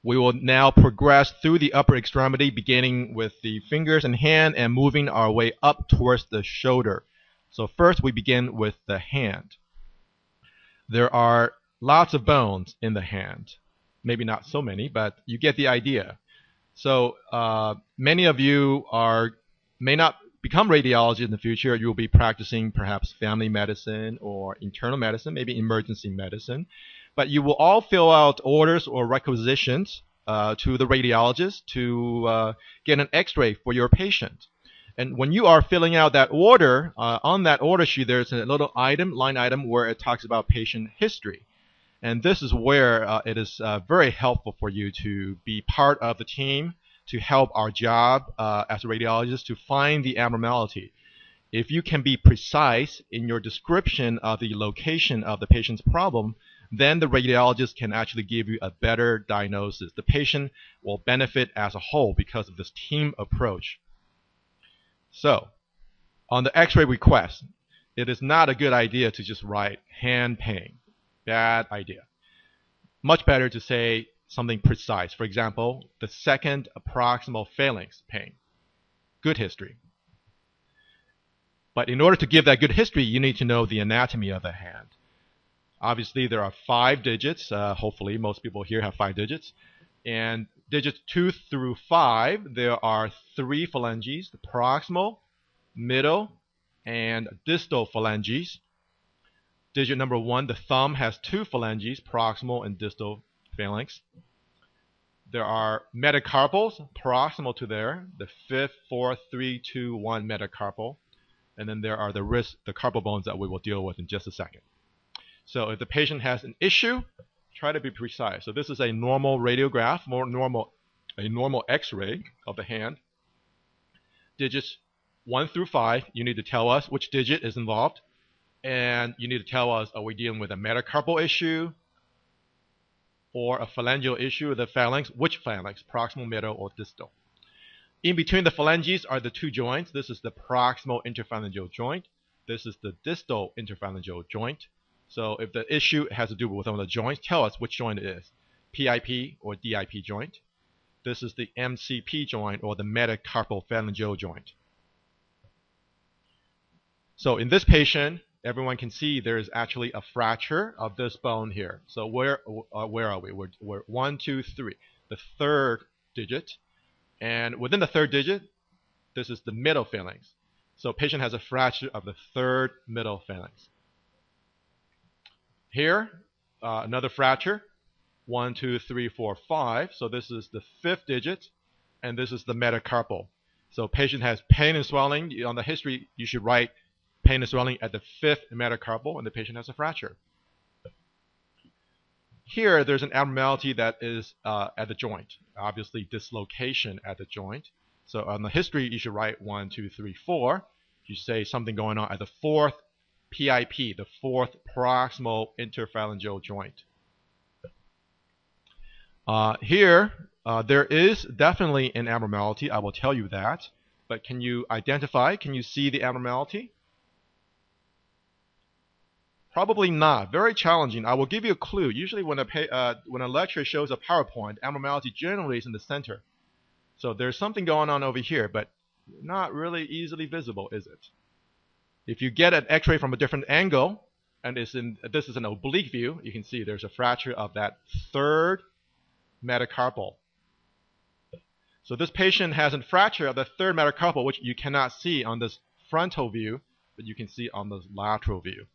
We will now progress through the upper extremity, beginning with the fingers and hand and moving our way up towards the shoulder. So first we begin with the hand. There are lots of bones in the hand. Maybe not so many, but you get the idea. So many of you may not become radiologists in the future. You will be practicing perhaps family medicine or internal medicine, maybe emergency medicine. But you will all fill out orders or requisitions to the radiologist to get an x-ray for your patient. And when you are filling out that order, on that order sheet there's a little line item where it talks about patient history. And this is where it is very helpful for you to be part of the team to help our job as a radiologist to find the abnormality. If you can be precise in your description of the location of the patient's problem, then the radiologist can actually give you a better diagnosis. The patient will benefit as a whole because of this team approach. So, on the x-ray request, it is not a good idea to just write hand pain. Bad idea. Much better to say something precise. For example, the second proximal phalanx pain. Good history. But in order to give that good history, you need to know the anatomy of the hand. Obviously, there are 5 digits. Hopefully, most people here have 5 digits. And digits 2 through 5, there are 3 phalanges, the proximal, middle, and distal phalanges. Digit number 1, the thumb, has 2 phalanges, proximal and distal phalanx. There are metacarpals proximal to there, the 5th, 4th, 3, 2, 1 metacarpal. And then there are the wrist, the carpal bones that we will deal with in just a second. So if the patient has an issue, try to be precise. So this is a normal radiograph, a normal x-ray of the hand. Digits 1 through 5, you need to tell us which digit is involved. And you need to tell us, are we dealing with a metacarpal issue or a phalangeal issue of the phalanx? Which phalanx, proximal, middle, or distal? In between the phalanges are the 2 joints. This is the proximal interphalangeal joint. This is the distal interphalangeal joint. So if the issue has to do with one of the joints, tell us which joint it is, PIP or DIP joint. This is the MCP joint or the metacarpal phalangeal joint. So in this patient, everyone can see there is actually a fracture of this bone here. So where are we? We're 1, 2, 3, the 3rd digit. And within the 3rd digit, this is the middle phalanx. So patient has a fracture of the 3rd middle phalanx. Here, another fracture, 1, 2, 3, 4, 5. So this is the 5th digit, and this is the metacarpal. So patient has pain and swelling. On the history, you should write pain and swelling at the 5th metacarpal, and the patient has a fracture. Here, there's an abnormality that is at the joint. Obviously, dislocation at the joint. So on the history, you should write 1, 2, 3, 4. You say something going on at the 4th PIP, the 4th proximal interphalangeal joint. Here, there is definitely an abnormality. I will tell you that. But can you identify? Can you see the abnormality? Probably not. Very challenging. I will give you a clue. Usually when a lecturer shows a PowerPoint, abnormality generally is in the center. So there's something going on over here, but not really easily visible, is it? If you get an x-ray from a different angle, and this is an oblique view, you can see there's a fracture of that 3rd metacarpal. So this patient has a fracture of the 3rd metacarpal, which you cannot see on this frontal view, but you can see on the lateral view.